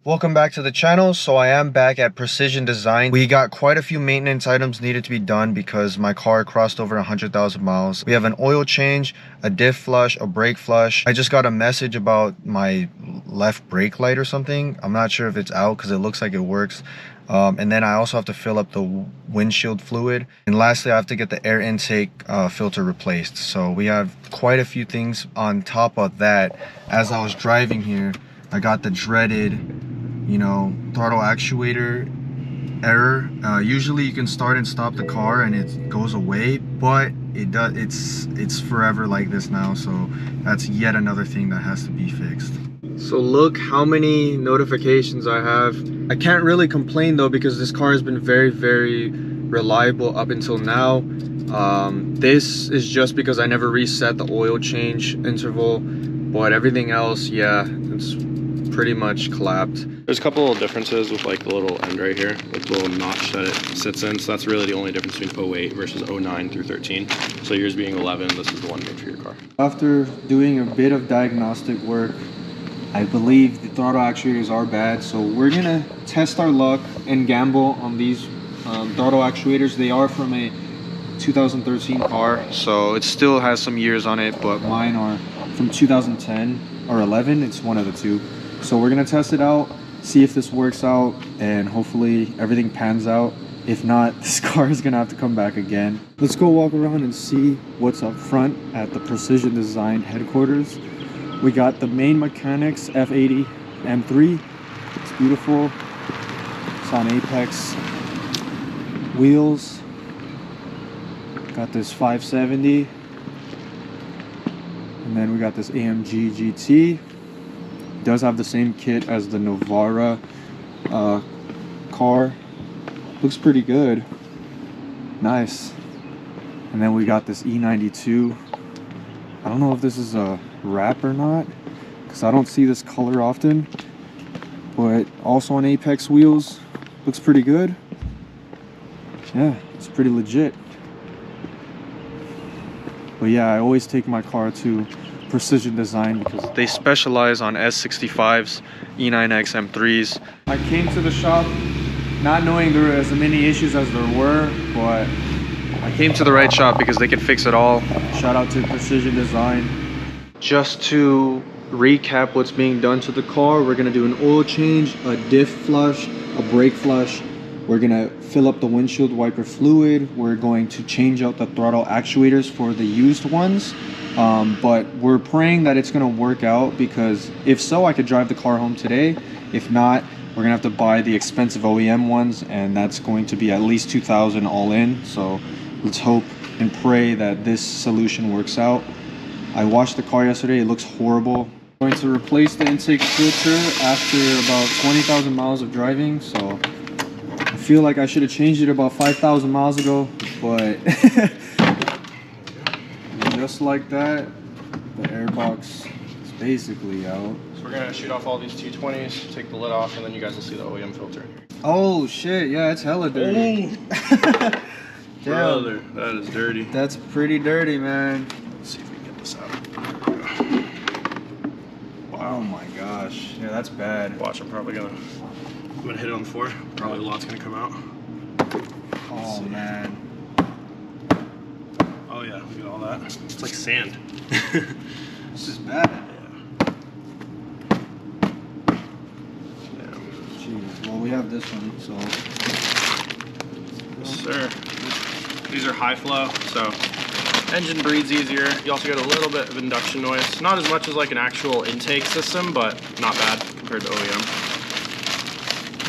Welcome back to the channel. So I am back at Precision Design. We got quite a few maintenance items needed to be done because my car crossed over 100,000 miles. We have an oil change, a diff flush, a brake flush. I just got a message about my left brake light or something. I'm not sure if it's out because it looks like it works. And then I also have to fill up the windshield fluid. And lastly, I have to get the air intake filter replaced. So we have quite a few things on top of that. As I was driving here, I got the dreaded, throttle actuator error. Usually you can start and stop the car and it goes away, but it's forever like this now. So that's yet another thing that has to be fixed. So look how many notifications I have. I can't really complain though, because this car has been very, very reliable up until now. This is just because I never reset the oil change interval, but everything else, yeah, it's pretty much clapped. There's a couple of differences with like the little end right here, like the little notch that it sits in. So that's really the only difference between 08 versus 09 through 13. So yours being 11, this is the one made for your car. After doing a bit of diagnostic work, I believe the throttle actuators are bad. So we're gonna test our luck and gamble on these throttle actuators. They are from a 2013 car, so it still has some years on it, but mine are from 2010 or 11. It's one of the two. So we're gonna test it out, see if this works out, and hopefully everything pans out. If not, this car is gonna have to come back again. Let's go walk around and see what's up front at the Precision Design headquarters. We got the main mechanics E90 M3. It's beautiful. It's on Apex wheels. Got this 570. And then we got this AMG GT. Does have the same kit as the Novara car. Looks pretty good. Nice. And then we got this E92. I don't know if this is a wrap or not, because I don't see this color often, but also on Apex wheels. Looks pretty good. Yeah, it's pretty legit. But yeah, I always take my car to Precision Design because they specialize on S65s, E90 M3s. I came to the shop not knowing there were as many issues as there were, but I came to the right shop because they can fix it all. Shout out to Precision Design. Just to recap what's being done to the car, we're gonna do an oil change, a diff flush, a brake flush. We're gonna fill up the windshield wiper fluid. We're going to change out the throttle actuators for the used ones. But we're praying that it's gonna work out, because if so, I could drive the car home today. If not, we're gonna have to buy the expensive OEM ones, and that's going to be at least $2,000 all in. So let's hope and pray that this solution works out. I washed the car yesterday, it looks horrible. I'm going to replace the intake filter after about 20,000 miles of driving, so I feel like I should have changed it about 5,000 miles ago, but just like that, the airbox is basically out. So we're gonna shoot off all these T20s, take the lid off, and then you guys will see the OEM filter. Oh shit, yeah, it's hella dirty. Brother, that is dirty. That's pretty dirty, man. Let's see if we can get this out. Wow. Oh my gosh, yeah, that's bad. Watch, I'm gonna hit it on the floor. Probably a lot's gonna come out. Oh man. Oh yeah, look at all that. It's like sand. This is bad. Yeah. Jeez. Well, we have this one, so. Yes, sir. These are high flow, so engine breathes easier. You also get a little bit of induction noise. Not as much as like an actual intake system, but not bad compared to OEM.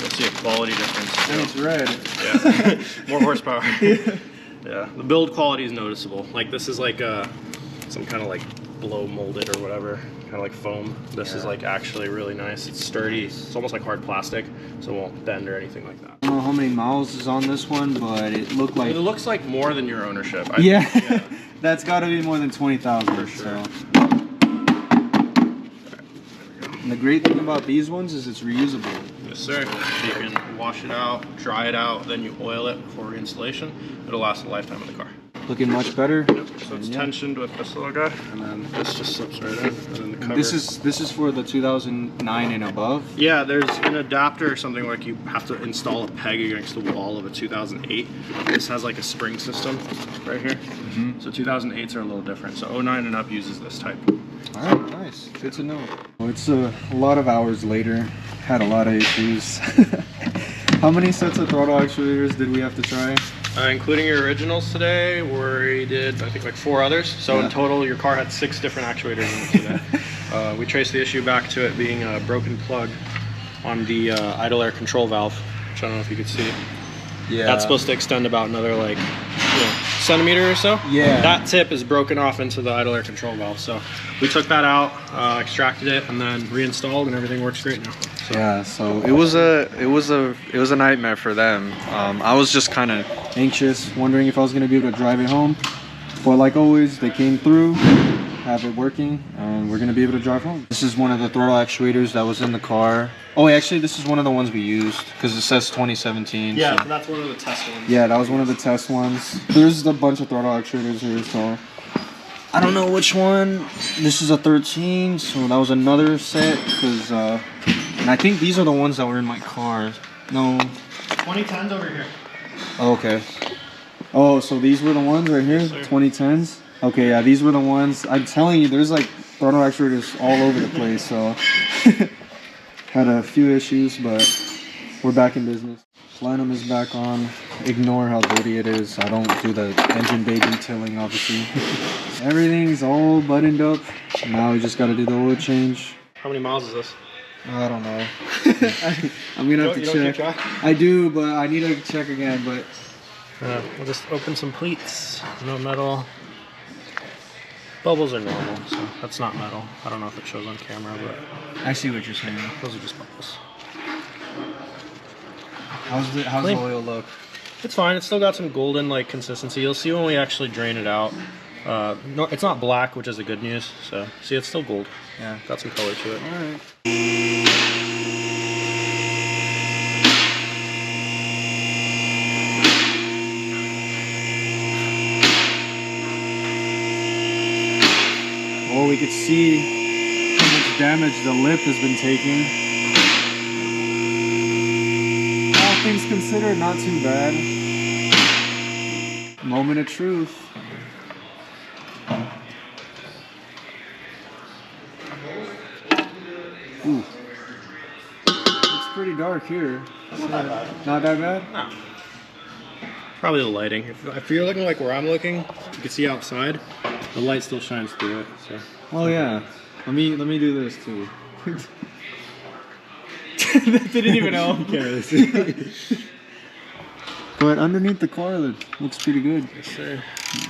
You'll see a quality difference. And it's red. Yeah, more horsepower. Yeah, the build quality is noticeable. Like this is like some kind of like blow molded or whatever, kind of like foam. This is like actually really nice. It's sturdy. It's almost like hard plastic, so it won't bend or anything like that. I don't know how many miles is on this one, but it looked like... It looks like more than your ownership. Yeah, that's got to be more than 20,000 for sure. So. And the great thing about these ones is it's reusable. Yes, sir. You can wash it out, dry it out, then you oil it before reinstallation. It'll last the lifetime of the car. Looking much better. Yep. So it's tensioned with this little guy, and then this just slips right in. And then the cover. This is for the 2009 and above. Yeah, there's an adapter or something like you have to install a peg against the wall of a 2008. This has like a spring system right here. So 2008s are a little different. So 09 and up uses this type. All right, nice. Good to know. Well, it's a lot of hours later. Had a lot of issues. How many sets of throttle actuators did we have to try? Including your originals today, we did I think like 4 others. So in total, your car had 6 different actuators in it today. We traced the issue back to it being a broken plug on the idle air control valve, which I don't know if you could see. Yeah. That's supposed to extend about another like centimeter or so. Yeah. That tip is broken off into the idle air control valve. So we took that out, extracted it, and then reinstalled, and everything works great now. So. Yeah, so it was a nightmare for them. I was just kind of anxious, wondering if I was going to be able to drive it home. But like always, they came through, have it working, and we're going to be able to drive home. This is one of the throttle actuators that was in the car. Oh, actually, this is one of the ones we used because it says 2017. Yeah, so. that's one of the test ones. Yeah, that was one of the test ones. There's a bunch of throttle actuators here, so I don't know which one. This is a 13, so that was another set because, and I think these are the ones that were in my car. No. 2010s over here. Oh, okay. Oh, so these were the ones right here? Yes, 2010s? Okay, yeah, these were the ones. I'm telling you, there's like throttle actuators all over the place, so had a few issues, but we're back in business. Plenum is back on. Ignore how dirty it is. I don't do the engine bay detailing, obviously. Everything's all buttoned up. Now we just got to do the oil change. How many miles is this? I don't know. I'm gonna have to check. I do, but I need to check again. But we'll just open some pleats. No metal. Bubbles are normal, so that's not metal. I don't know if it shows on camera, but I see what you're saying. those are just bubbles. How's the oil look? It's fine. It's still got some golden like consistency. You'll see when we actually drain it out. No, it's not black, which is the good news. So see, it's still gold. Yeah, got some color to it. All right. Well, we could see how much damage the lip has been taking. All things considered, not too bad. Moment of truth. Ooh. It's pretty dark here. Not that bad. Not that bad? No. Probably the lighting. If you're looking like where I'm looking, you can see outside. The light still shines through it. So. Oh yeah. Let me do this too. They didn't even know. Who cares? But underneath the car, it looks pretty good. Yes, sir.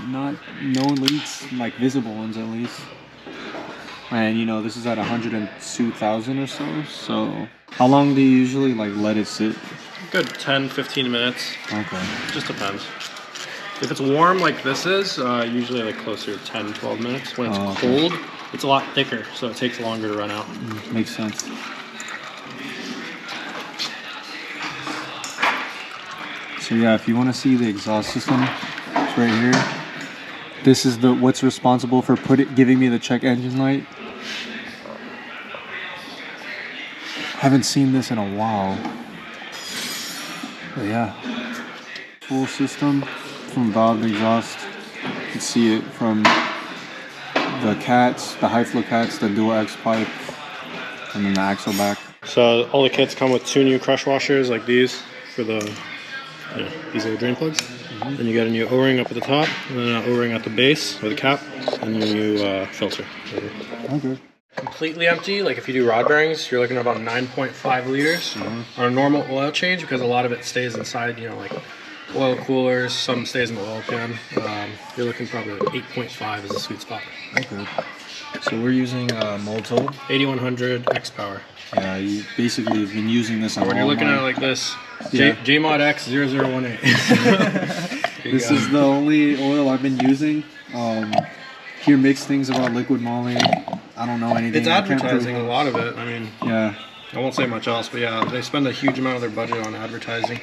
No leaks, like visible ones at least. And you know, this is at 102,000 or so. So, how long do you usually like let it sit? Good 10-15 minutes. Okay. Just depends. If it's warm like this is, usually like closer to 10-12 minutes. When it's cold, it's a lot thicker, so it takes longer to run out. Makes sense. So yeah, if you want to see the exhaust system, it's right here. This is what's responsible for giving me the check engine light. Haven't seen this in a while. But yeah, full system from valve exhaust. You can see it from the cats, the high flow cats, the dual X pipe, and then the axle back. So all the kits come with 2 new crush washers like these for the these are drain plugs. Then you got a new O-ring up at the top, and then an O-ring at the base or the cap, and your new filter. Okay. Completely empty, like if you do rod bearings, you're looking at about 9.5 liters on a normal oil change, because a lot of it stays inside, you know, like oil coolers, some stays in the oil pan. You're looking probably like 8.5 is a sweet spot. Okay. So we're using Molto 8100 X Power. Yeah, you basically have been using this on When you're looking at it like this, yeah. JMod X 0018. This is the only oil I've been using. Hear mixed things about liquid moly. I don't know anything. It's advertising a lot of it. I mean, yeah. I won't say much else, but yeah, they spend a huge amount of their budget on advertising.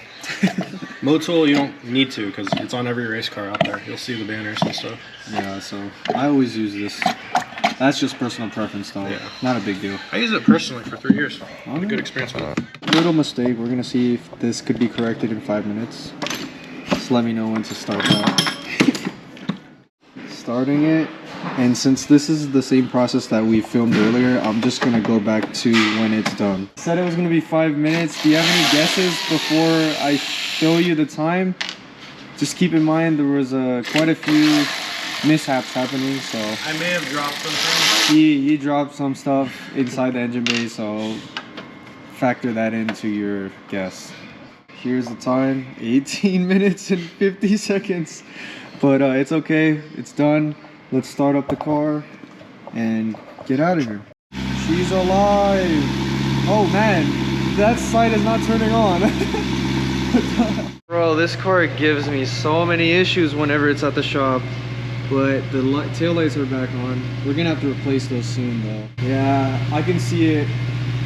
Motul, you don't need to because it's on every race car out there. You'll see the banners and stuff. Yeah, so I always use this. That's just personal preference though. Yeah. Not a big deal. I used it personally for 3 years. Had a good experience with it. Little mistake. We're gonna see if this could be corrected in 5 minutes. Just let me know when to start that. Starting it. And since this is the same process that we filmed earlier, I'm just gonna go back to when it's done. Said it was gonna be 5 minutes. Do you have any guesses before I show you the time? Just keep in mind there was quite a few mishaps happening, so I may have dropped something. he dropped some stuff inside the engine bay, so factor that into your guess. Here's the time, 18 minutes and 50 seconds. But it's okay, it's done. Let's start up the car and get out of here. She's alive. Oh man, that sight is not turning on. Bro, this car gives me so many issues whenever it's at the shop. But the taillights are back on. We're gonna have to replace those soon though. Yeah, I can see it.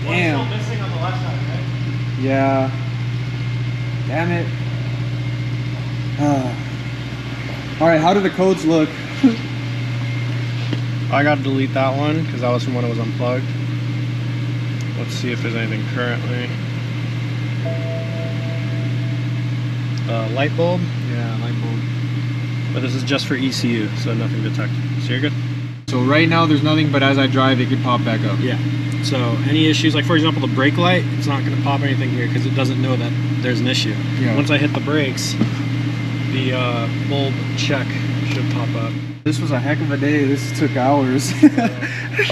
Damn. One's still missing on the left side, right? Yeah. Damn it. Alright, how do the codes look? I gotta delete that one because that was from when it was unplugged. Let's see if there's anything currently. Light bulb, Yeah, light bulb. but this is just for ECU, so nothing detected. So you're good? So right now there's nothing, but as I drive it could pop back up. Yeah. So any issues, like for example the brake light, it's not gonna pop anything here because it doesn't know that there's an issue. Yeah. Once I hit the brakes, the bulb check should pop up. This was a heck of a day. This took hours.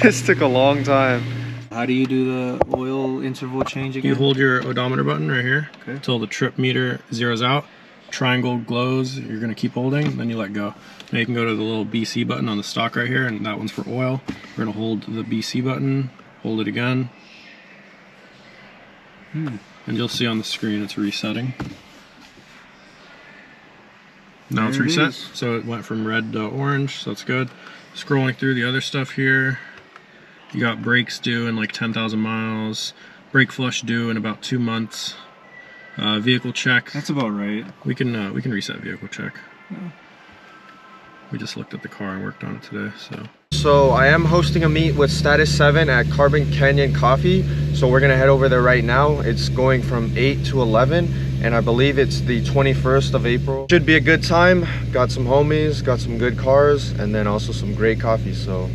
This took a long time. How do you do the oil interval change again? You hold your odometer button right here Okay. till the trip meter zeroes out. Triangle glows, you're gonna keep holding, then you let go. Now you can go to the little BC button on the stock right here, and that one's for oil. We're gonna hold the BC button, hold it again. And you'll see on the screen it's resetting. Now it's There it reset, is. so it went from red to orange, so that's good. Scrolling through the other stuff here, you got brakes due in like 10,000 miles, brake flush due in about 2 months, vehicle check. That's about right. We can reset vehicle check. We just looked at the car and worked on it today, so. So I am hosting a meet with Status 7 at Carbon Canyon Coffee. So we're gonna head over there right now. It's going from 8 to 11, and I believe it's the 21st of April. Should be a good time. Got some homies, got some good cars, and then also some great coffee. So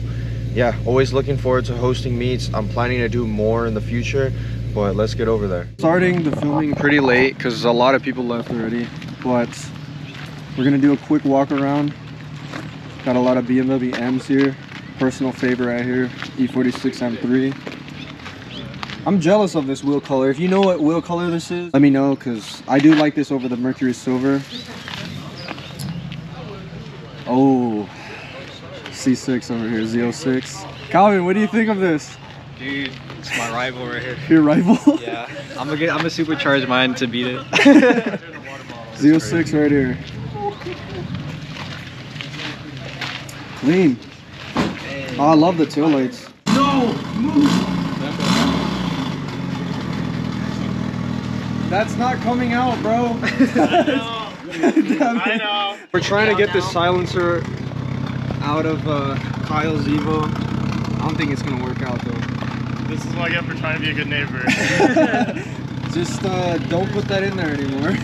yeah, always looking forward to hosting meets. I'm planning to do more in the future, but let's get over there. Starting the filming pretty late because a lot of people left already, but we're gonna do a quick walk around. Got a lot of BMW M's here. Personal favorite right here, E46 M3. I'm jealous of this wheel color. If you know what wheel color this is, let me know, because I do like this over the Mercury Silver. Oh, C6 over here, Z06. Calvin, what do you think of this? Dude, it's my rival right here. Your rival? Yeah, I'm gonna supercharge mine to beat it. Z06 right here. Clean. Oh, I love the taillights. No! Move! That's not coming out, bro. I know. We're trying to get this silencer out of Kyle's Evo. I don't think it's gonna work out though. This is what I get for trying to be a good neighbor. Just don't put that in there anymore.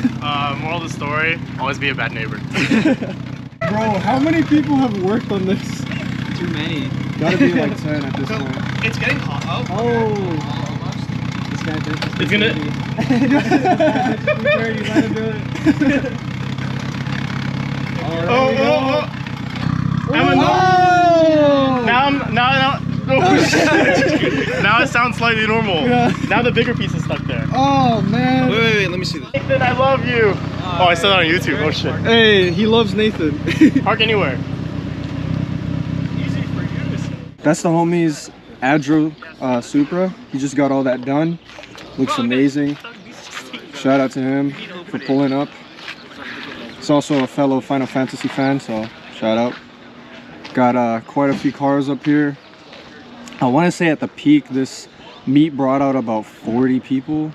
Moral of the story, always be a bad neighbor. Bro, how many people have worked on this? Too many. Gotta be like 10 at this point. It's getting hot. Oh! This guy did this. It's gonna... Let him do it. Now it sounds slightly normal. Yeah. Now the bigger piece is stuck there. Oh man! Wait, let me see this. Nathan, I love you. Oh, I said that on YouTube. Oh shit. Hey, he loves Nathan. Park anywhere. Easy for you to say. That's the homie's Adro Supra. He just got all that done. Looks amazing. Shout out to him for pulling up. He's also a fellow Final Fantasy fan, so shout out. Got quite a few cars up here. I want to say at the peak this Meet brought out about 40 people,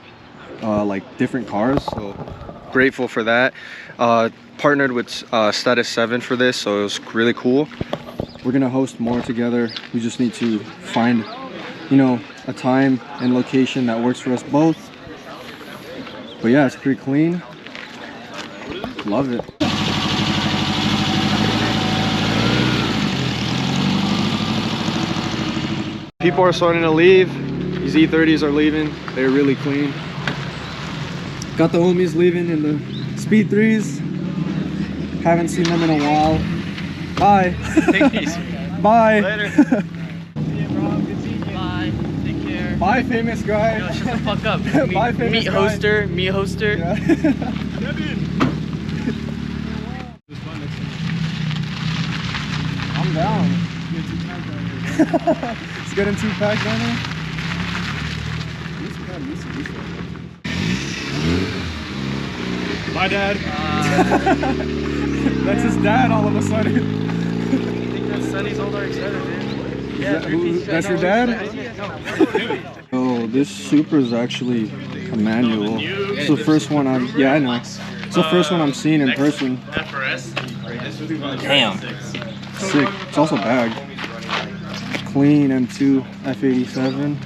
like different cars, so grateful for that. Partnered with Status 7 for this, so it was really cool. We're gonna host more together. We just need to find, you know, a time and location that works for us both. But yeah, it's pretty clean. Love it. People are starting to leave. These E30s are leaving. They're really clean. Got the homies leaving in the Speed 3s. Haven't seen them in a while. Bye. Take it easy. Bye. Later. Bye. Take care. Bye, famous guy. Yo, shut the fuck up. Bye, famous Meet guy. hoster. Meet hoster. Yeah. I'm down. Let's get in 2-pack down there. Bye, Dad. That's his dad all of a sudden. I think that's Sonny's old RX-7, man. Yeah, That's your dad? Oh, this Supra is actually a manual. It's the first one I know. It's the first one I'm seeing in person. Damn. Sick. It's also bagged. Clean M2 F87.